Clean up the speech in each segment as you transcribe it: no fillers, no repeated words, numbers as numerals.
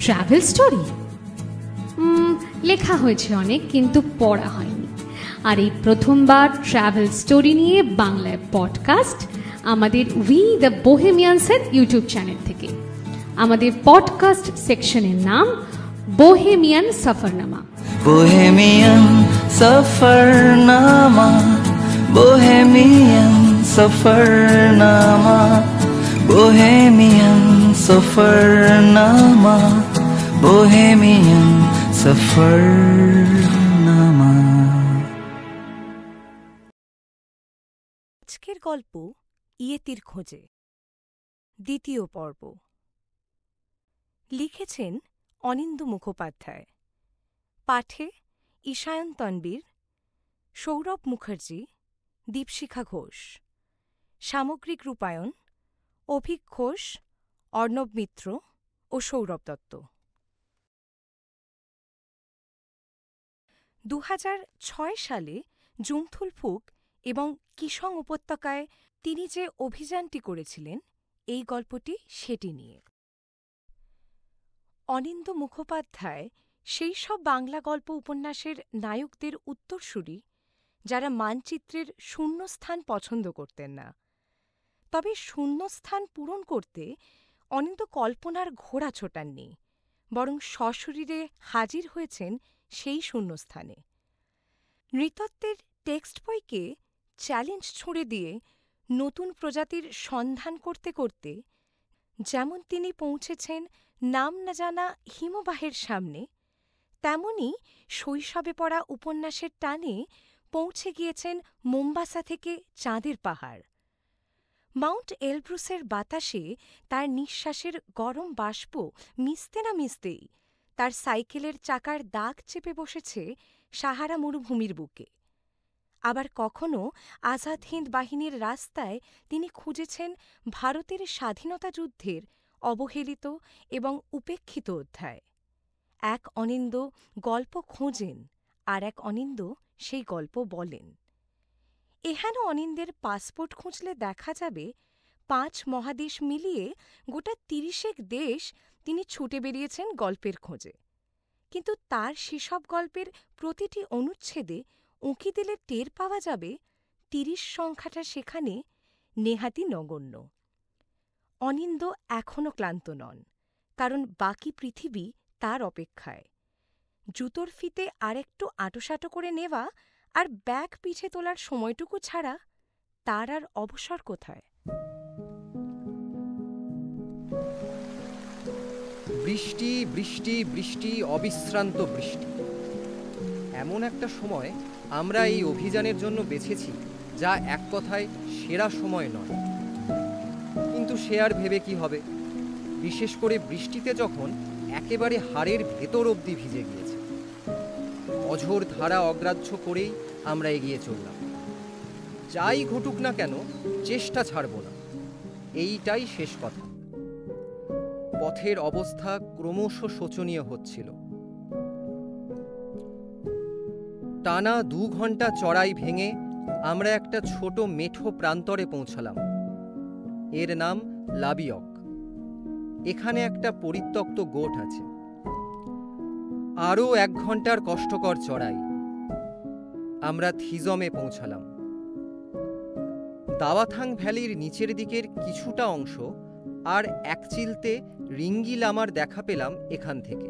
Travel story লেখা হয়েছে অনেক, কিন্তু পড়া হয়নি। আর এই প্রথমবার ট্রাভেল স্টোরি নিয়ে বাংলায় পডকাস্ট আমাদের উই দ্য বোহেমিয়ানসের ইউটিউব চ্যানেল থেকে। আমাদের পডকাস্ট সেকশনের নাম bohemian সফরনামা। Bohemian Safarnama, Bohemian Safarnama, Bohemian Safarnama, Bohemian Safarnama. আজকের গল্প ইয়েতির খোঁজে, দ্বিতীয় পর্ব। লিখেছেন অনিন্দু মুখোপাধ্যায়, পাঠে ঈশায়ন তনবীর, সৌরভ মুখার্জি, দীপশিখা ঘোষ। সামগ্রিক রূপায়ণ অভিক ঘোষ, অর্ণব মিত্র ও সৌরভ দত্ত। 2006 সালে জুমথুল ফুক এবং কিসং উপত্যকায় তিনি যে অভিযানটি করেছিলেন, এই গল্পটি সেটি নিয়ে। অনিন্দু মুখোপাধ্যায় সেই সব বাংলা গল্প উপন্যাসের নায়কদের উত্তরসূরি যারা মানচিত্রের শূন্যস্থান পছন্দ করতেন না। তবে শূন্যস্থান পূরণ করতে অনিন্দু কল্পনার ঘোড়া ছোটাননি, বরং সশরীরে হাজির হয়েছেন সেই শূন্যস্থানে। নৃতত্ত্বের টেক্সট বইকে চ্যালেঞ্জ ছুঁড়ে দিয়ে নতুন প্রজাতির সন্ধান করতে করতে যেমন তিনি পৌঁছেছেন নাম না জানা হিমবাহের সামনে, তেমনি শৈশবে পড়া উপন্যাসের টানে পৌঁছে গিয়েছেন মোম্বাসা থেকে চাঁদের পাহাড়। মাউন্ট এলব্রুসের বাতাসে তার নিঃশ্বাসের গরম বাষ্প মিশতে না মিশতেই তার সাইকেলের চাকার দাগ চেপে বসেছে সাহারা মরুভূমির বুকে। আবার কখনো আজাদ হিন্দ বাহিনীর রাস্তায় তিনি খুঁজেছেন ভারতের স্বাধীনতা যুদ্ধের অবহেলিত এবং উপেক্ষিত অধ্যায়। এক অনিন্দ গল্প খোঁজেন, আর এক অনিন্দ সেই গল্প বলেন। এহেন অনিন্দের পাসপোর্ট খুঁজলে দেখা যাবে 5 মহাদেশ মিলিয়ে গোটা 30 দেশ তিনি ছুটে বেরিয়েছেন গল্পের খোঁজে। কিন্তু তার সেসব গল্পের প্রতিটি অনুচ্ছেদে উঁকি দিলে টের পাওয়া যাবে 30 সংখ্যাটা সেখানে নেহাতি নগণ্য। অনিন্দ এখনও ক্লান্ত নন, কারণ বাকি পৃথিবী তার অপেক্ষায়। জুতোর ফিতে আরেকটু আঁটোসাঁটো করে নেওয়া আর ব্যাগ পিঠে তোলার সময়টুকু ছাড়া তার আর অবসর কোথায়? বৃষ্টি বৃষ্টি বৃষ্টি, অবিশ্রান্ত বৃষ্টি। এমন একটা সময় আমরা এই অভিযানের জন্য বেছেছি যা এক কথায় সেরা সময় নয়। কিন্তু সে আর ভেবে কি হবে, বিশেষ করে বৃষ্টিতে যখন একেবারে হাড়ের ভেতর অবধি ভিজে গিয়েছে। অঝোর ধারা অগ্রাহ্য করেই আমরা এগিয়ে চললাম। যাই ঘটুক না কেন, চেষ্টা ছাড়ব না, এইটাই শেষ কথা। পথের অবস্থা ক্রমশ শোচনীয় হচ্ছিল। টানা 2 ঘন্টা চড়াই ভেঙে আমরা একটা ছোট মেঠো প্রান্তরে পৌঁছালাম। এর নাম লাবিয়ক। এখানে একটা পরিত্যক্ত গোট আছে। আরও 1 ঘন্টার কষ্টকর চড়াই, আমরা থিজমে পৌঁছালাম। দাওয়াথাং ভ্যালির নিচের দিকের কিছুটা অংশ আর এক চিলতে রিঙ্গি লামার দেখা পেলাম এখান থেকে।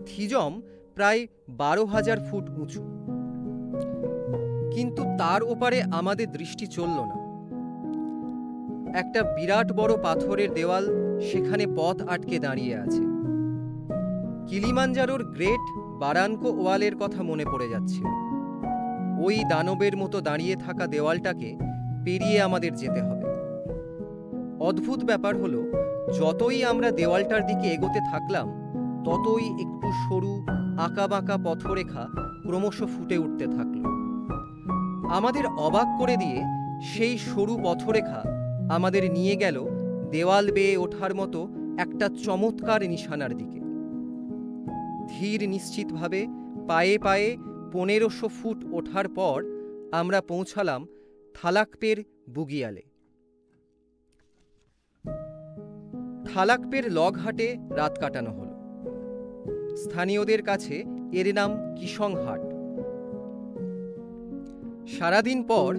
থিজম প্রায় 12,000 ফুট উঁচু, কিন্তু তার ওপারে আমাদের দৃষ্টি চলল না। একটা বিরাট বড় পাথরের দেওয়াল সেখানে পথ আটকে দাঁড়িয়ে আছে। কিলিমাঞ্জারোর গ্রেট বারানকো ওয়ালের কথা মনে পড়ে যাচ্ছিল। ওই দানবের মতো দাঁড়িয়ে থাকা দেওয়ালটাকে পেরিয়ে আমাদের যেতে হবে। অদ্ভুত ব্যাপার হলো, যতই আমরা দেওয়ালটার দিকে এগোতে থাকলাম, ততই একটু সরু আঁকাবাঁকা পথরেখা ক্রমশ ফুটে উঠতে থাকল। আমাদের অবাক করে দিয়ে সেই সরু পথরেখা আমাদের নিয়ে গেল দেওয়াল বেয়ে ওঠার মতো একটা চমৎকার নিশানার দিকে। ধীর নিশ্চিতভাবে পায়ে পায়ে 1500 ফুট ওঠার পর আমরা পৌঁছালাম থালাকপের বুগিয়ালে। শালাকপের লগহাটে রাত কাটানো হলো। স্থানীয়দের কাছে এর নাম কিসংহাট। সারাদিন পর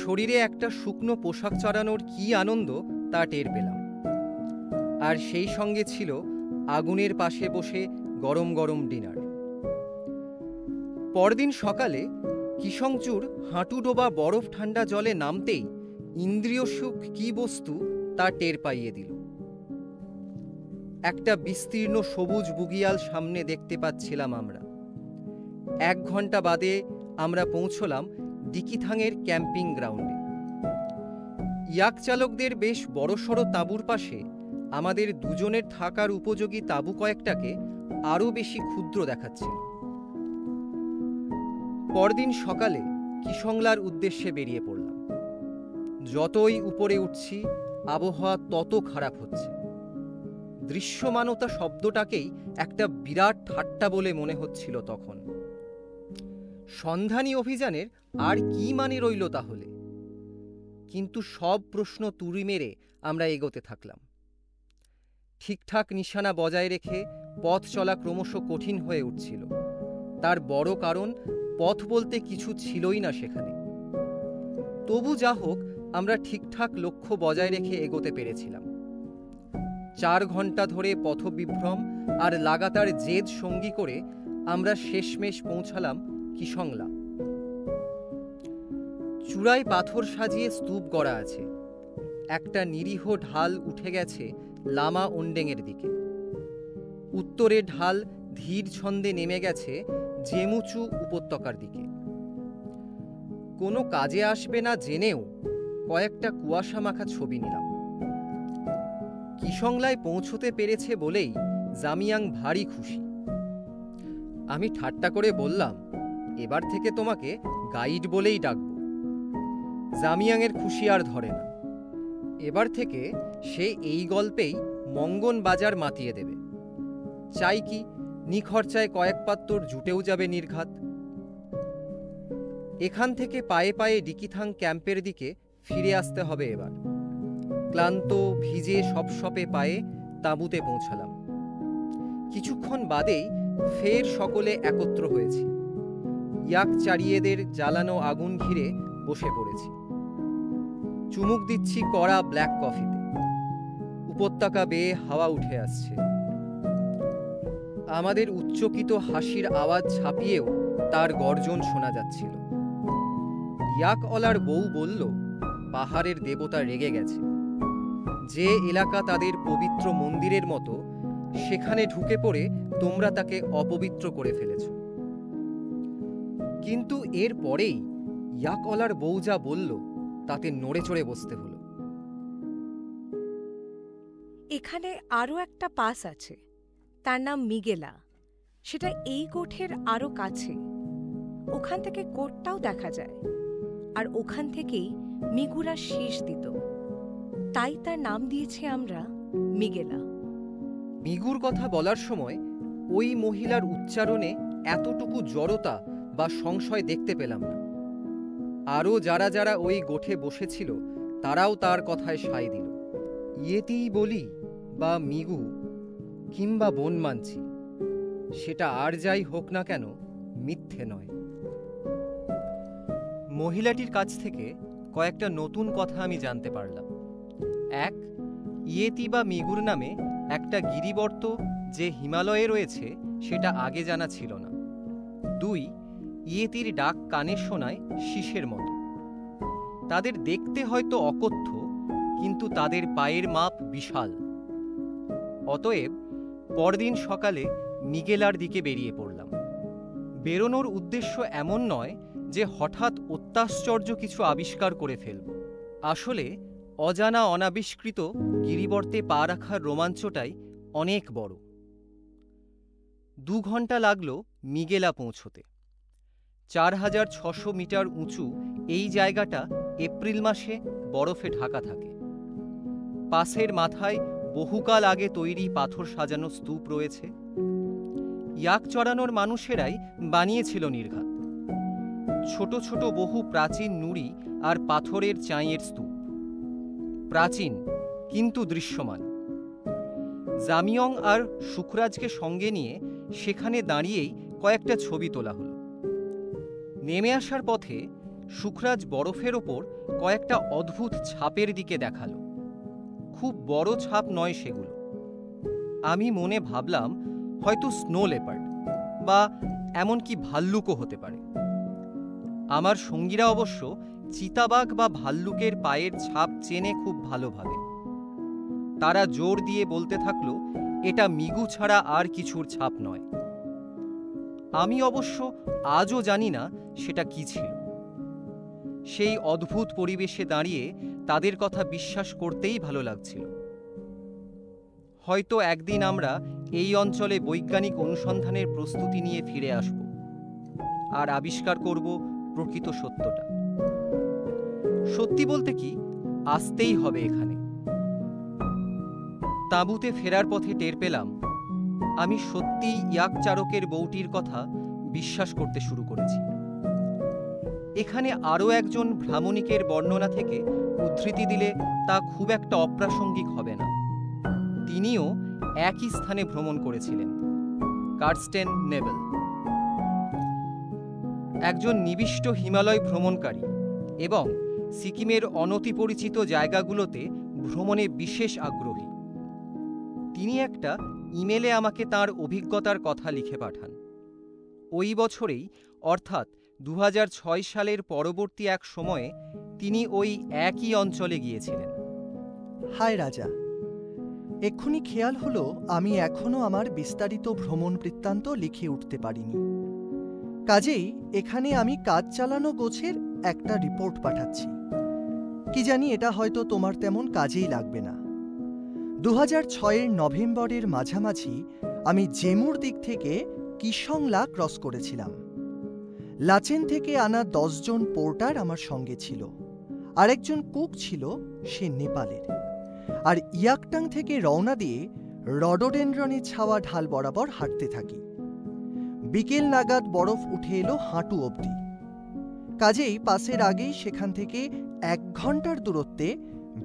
শরীরে একটা শুকনো পোশাক চড়ানোর কি আনন্দ তা টের পেলাম। আর সেই সঙ্গে ছিল আগুনের পাশে বসে গরম গরম ডিনার। পরদিন সকালে কিসংচুর হাঁটু ডোবা বরফ ঠান্ডা জলে নামতেই ইন্দ্রিয় সুখ কি বস্তু তা টের পাইয়ে দিল। একটা বিস্তীর্ণ সবুজ বুগিয়াল সামনে দেখতে পাচ্ছিলাম আমরা। 1 ঘন্টা বাদে আমরা পৌঁছলাম ডিকিথাংয়ের ক্যাম্পিং গ্রাউন্ডে। ইয়াক চালকদের বেশ বড়সড় তাঁবুর পাশে আমাদের দুজনের থাকার উপযোগী তাঁবু কয়েকটাকে আরও বেশি ক্ষুদ্র দেখাচ্ছিল। পরদিন সকালে কিসংলার উদ্দেশ্যে বেরিয়ে পড়লাম। যতই উপরে উঠছি আবহাওয়া তত খারাপ হচ্ছে। দৃশ্যমানতা শব্দটাকেই একটা বিরাট ঠাট্টা বলে মনে হচ্ছিল তখন। সন্ধানী অভিযানের আর কি মানে রইল তাহলে? কিন্তু সব প্রশ্ন তুড়ি মেরে আমরা এগোতে থাকলাম। ঠিকঠাক নিশানা বজায় রেখে পথ চলা ক্রমশ কঠিন হয়ে উঠছিল। তার বড় কারণ পথ বলতে কিছু ছিলই না সেখানে। তবু যা হোক আমরা ঠিকঠাক লক্ষ্য বজায় রেখে এগোতে পেরেছিলাম। 4 ঘন্টা ধরে পথবিভ্রম আর লাগাতার জেদ সঙ্গী করে আমরা শেষমেশ পৌঁছালাম কিসংলা। চূড়ায় পাথর সাজিয়ে স্তূপ গড়া আছে। একটা নিরীহ ঢাল উঠে গেছে লামা ওন্ডেংয়ের দিকে। উত্তরে ঢাল ধীর ছন্দে নেমে গেছে জেমুচু উপত্যকার দিকে। কোনো কাজে আসবে না জেনেও কয়েকটা কুয়াশা মাখা ছবি নিলাম। কিসংলায় পৌঁছতে পেরেছে বলেই জামিয়াং ভারী খুশি। আমি ঠাট্টা করে বললাম, এবার থেকে তোমাকে গাইড বলেই ডাকব। জামিয়াংয়ের খুশি আর ধরে না। এবার থেকে সে এই গল্পেই মঙ্গন বাজার মাতিয়ে দেবে। চাই কি নিখরচায় কয়েক পাত্তর জুটেও যাবে নির্ঘাত। এখান থেকে পায়ে পায়ে ডিকিথাং ক্যাম্পের দিকে ফিরে আসতে হবে এবার। ক্লান্ত ভিজে সপসপে পায়ে তাঁবুতে পৌঁছালাম। কিছুক্ষণ বাদেই ফের সকলে একত্র হয়েছি। ইয়াক চারিয়েদের জ্বালানো আগুন ঘিরে বসে পড়েছি। চুমুক দিচ্ছি কড়া ব্ল্যাক কফিতে। উপত্যকা বেয়ে হাওয়া উঠে আসছে। আমাদের উচ্চকিত হাসির আওয়াজ ছাপিয়েও তার গর্জন শোনা যাচ্ছিল। ইয়াকওয়ালার বউ বলল, পাহাড়ের দেবতা রেগে গেছে। যে এলাকা তাদের পবিত্র মন্দিরের মতো, সেখানে ঢুকে পড়ে তোমরা তাকে অপবিত্র করে ফেলেছ। কিন্তু এর পরেই ইয়াকওয়ালার বউ যা বলল তাতে নড়ে চড়ে বসতে হলো। এখানে আরও একটা পাস আছে, তার নাম মিগেলা। সেটা এই গোঠের আরও কাছে। ওখান থেকে কোটটাও দেখা যায়। আর ওখান থেকেই মিগুরা শীষ দিত। তাই তার নাম দিয়েছি আমরা মিগেলা। মিগুর কথা বলার সময় ওই মহিলার উচ্চারণে এতটুকু জড়তা বা সংশয় দেখতে পেলাম না। আরও যারা যারা ওই গোঠে বসেছিল তারাও তার কথায় সায় দিল। ইয়েতিই বলি বা মিগু কিংবা বনমানছি, সেটা আর যাই হোক না কেন মিথ্যে নয়। মহিলাটির কাছ থেকে কয়েকটা নতুন কথা আমি জানতে পারলাম। 1, ইয়েতি বা মিগুর নামে একটা গিরিবর্ত যে হিমালয়ে রয়েছে সেটা আগে জানা ছিল না। 2, ইয়েতির ডাক কানে শোনায় শীষের মতো। তাদের দেখতে হয়তো অকথ্য, কিন্তু তাদের পায়ের মাপ বিশাল। অতএব পরদিন সকালে মিগেলার দিকে বেরিয়ে পড়লাম। বেরোনোর উদ্দেশ্য এমন নয় যে হঠাৎ অত্যাশ্চর্য কিছু আবিষ্কার করে ফেলব। আসলে অজানা অনাবিষ্কৃত গিরিবর্তে পা রাখার রোমাঞ্চটাই অনেক বড়। 2 ঘন্টা লাগলো মিগেলা পৌঁছতে। 4600 মিটার উঁচু এই জায়গাটা এপ্রিল মাসে বরফে ঢাকা থাকে। পাশের মাথায় বহুকাল আগে তৈরি পাথর সাজানো স্তূপ রয়েছে। ইয়াক চড়ানোর মানুষেরাই বানিয়েছিল নির্ঘাত। ছোট ছোট বহু প্রাচীন নুড়ি আর পাথরের চাঁইয়ের স্তূপ। প্রাচীন কিন্তু দৃশ্যমান। জামিয়ং আর সুখরাজকে সঙ্গে নিয়ে সেখানে দাঁড়িয়েই কয়েকটা ছবি তোলা হলো। নেমে আসার পথে সুখরাজ বরফের ওপর কয়েকটা অদ্ভুত ছাপের দিকে দেখালো। খুব বড় ছাপ নয় সেগুলো। আমি মনে ভাবলাম হয়তো স্নো লেপার্ড বা এমনকি ভাল্লুকও হতে পারে। আমার সঙ্গীরা অবশ্য চিতাবাঘ বা ভাল্লুকের পায়ের ছাপ চেনে খুব ভালোভাবে। তারা জোর দিয়ে বলতে থাকলো এটা মিগু ছাড়া আর কিছুর ছাপ নয়। আমি অবশ্য আজও জানি না সেটা কি ছিল। সেই অদ্ভুত পরিবেশে দাঁড়িয়ে তাদের কথা বিশ্বাস করতেই ভালো লাগছিল। হয়তো একদিন আমরা এই অঞ্চলে বৈজ্ঞানিক অনুসন্ধানের প্রস্তুতি নিয়ে ফিরে আসব আর আবিষ্কার করব প্রকৃত সত্যটা। সত্যি বলতে কি, আসতেই হবে এখানে। তাঁবুতে ফেরার পথে টের পেলাম আমি সত্যিই ইয়াকচারকের বউটির কথা বিশ্বাস করতে শুরু করেছি। এখানে আরও একজন ভ্রামণিকের বর্ণনা থেকে উদ্ধৃতি দিলে তা খুব একটা অপ্রাসঙ্গিক হবে না। তিনিও একই স্থানে ভ্রমণ করেছিলেন, কার্স্টেন নেবেল। একজন নিবিষ্ট হিমালয় ভ্রমণকারী এবং সিকিমের অনতিপরিচিত জায়গাগুলোতে ভ্রমণে বিশেষ আগ্রহী। তিনি একটা ইমেলে আমাকে তার অভিজ্ঞতার কথা লিখে পাঠান। ওই বছরেই অর্থাৎ 2006 সালের পরবর্তী এক সময়ে তিনি ওই একই অঞ্চলে গিয়েছিলেন। হায় রাজা, এক্ষুনি খেয়াল হলো আমি এখনো আমার বিস্তারিত ভ্রমণ বৃত্তান্ত লিখে উঠতে পারিনি। কাজেই এখানে আমি কাজ চালানো গোছের একটা রিপোর্ট পাঠাচ্ছি। কি জানি এটা হয়তো তোমার তেমন কাজেই লাগবে না। 2006 নভেম্বরের মাঝামাঝি আমি জেমুর দিক থেকে কিসংলা ক্রস করেছিলাম। লাচেন থেকে আনা 10 জন পোর্টার আমার সঙ্গে ছিল, আরেকজন কুক ছিল, সে নেপালের। আর ইয়াকটাং থেকে রওনা দিয়ে রডোডেনড্রনে ছাওয়া ঢাল বরাবর হাঁটতে থাকি। বিকেল নাগাদ বরফ উঠে এলো হাঁটু অবধি। কাজেই পাসের আগেই সেখান থেকে 1 ঘন্টার দূরত্বে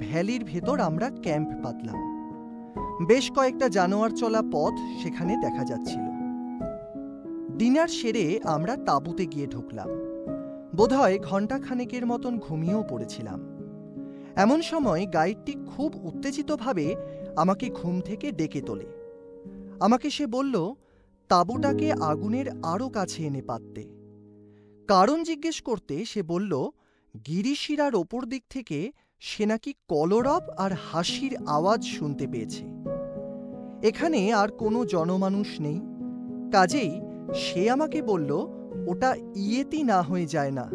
ভ্যালির ভেতর আমরা ক্যাম্প পাতলাম। বেশ কয়েকটা জানোয়ার চলা পথ সেখানে দেখা যাচ্ছিল। ডিনার সেরে আমরা তাঁবুতে গিয়ে ঢুকলাম। বোধহয় ঘণ্টাখানেকের মতন ঘুমিয়েও পড়েছিলাম। এমন সময় গাইডটি খুব উত্তেজিতভাবে আমাকে ঘুম থেকে ডেকে তোলে। আমাকে সে বলল তাঁবুটাকে আগুনের আরও কাছে এনে পাততে। কারণ জিজ্ঞেস করতে সে বলল গিরিশিরার ওপর দিক থেকে সে নাকি কলরব আর হাসির আওয়াজ শুনতে পেয়েছে। এখানে আর কোনো জনমানুষ নেই, কাজেই সে আমাকে বলল ওটা ইয়েতি না হয়ে যায় না।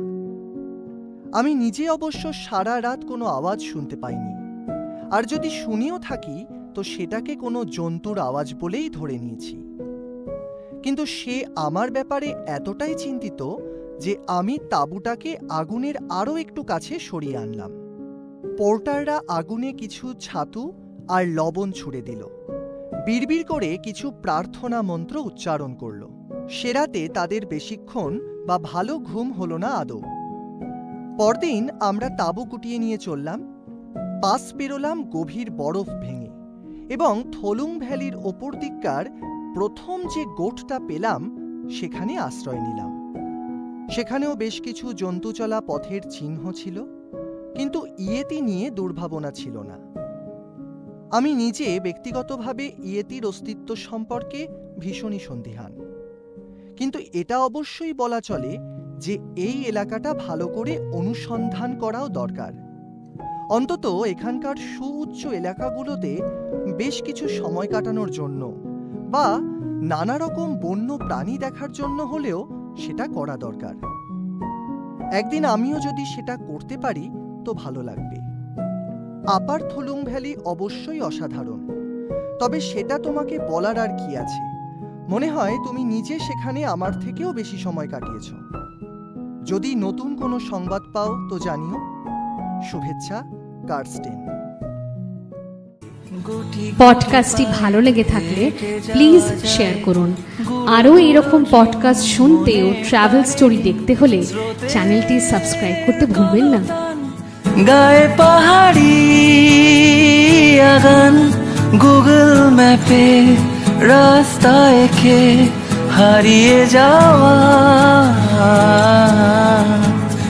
আমি নিজে অবশ্য সারা রাত কোনো আওয়াজ শুনতে পাইনি, আর যদি শুনেও থাকি তো সেটাকে কোনো জন্তুর আওয়াজ বলেই ধরে নিয়েছি। কিন্তু সে আমার ব্যাপারে এতটাই চিন্তিত যে আমি তাঁবুটাকে আগুনের আরও একটু কাছে সরিয়ে আনলাম। পোর্টাররা আগুনে কিছু ছাতু আর লবণ ছুঁড়ে দিল। বিড়বিড় করে কিছু প্রার্থনা মন্ত্র উচ্চারণ করল। সে রাতে তাদের বেশিক্ষণ বা ভালো ঘুম হলো না আদৌ। পরদিন আমরা তাঁবু গুটিয়ে নিয়ে চললাম। পাস পেরোলাম গভীর বরফ ভেঙে এবং থলুং ভ্যালির ওপর দিককার প্রথম যে গোঠটা পেলাম সেখানে আশ্রয় নিলাম। সেখানেও বেশ কিছু জন্তু চলা পথের চিহ্ন ছিল, কিন্তু ইয়েতি নিয়ে দুর্ভাবনা ছিল না। আমি নিজে ব্যক্তিগতভাবে ইয়েতির অস্তিত্ব সম্পর্কে ভীষণই সন্দিহান, কিন্তু এটা অবশ্যই বলা চলে যে এই এলাকাটা ভালো করে অনুসন্ধান করাও দরকার। অন্তত এখানকার সুউচ্চ এলাকাগুলোতে বেশ কিছু সময় কাটানোর জন্য বা নানা রকম বন্য প্রাণী দেখার জন্য হলেও সেটা করা দরকার। একদিন আমিও যদি সেটা করতে পারি তো ভালো লাগবে। আপার থলুং ভ্যালি অবশ্যই অসাধারণ, তবে সেটা তোমাকে বলার আর কি আছে। মনে হয় তুমি নিজে সেখানে আমার থেকেও বেশি সময় কাটিয়েছ। যদি নতুন কোনো সংবাদ পাও তো জানিও। শুভেচ্ছা, কার্স্টেন। পডকাস্টটি ভালো লেগে থাকলে প্লিজ শেয়ার করুন। আরও এরকম পডকাস্ট শুনতে ও ট্রাভেল স্টোরি দেখতে হলে চ্যানেলটি সাবস্ক্রাইব করতে ভুলবেন না। গায়ে পাহাড়ি আগান গুগল ম্যাপে রাস্তা এঁকে হারিয়ে যাওয়া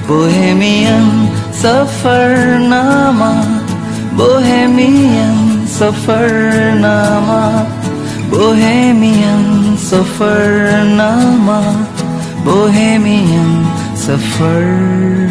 Bohemian Safarnama Bohemian Safarnama Bohemian Safarnama Bohemian सफर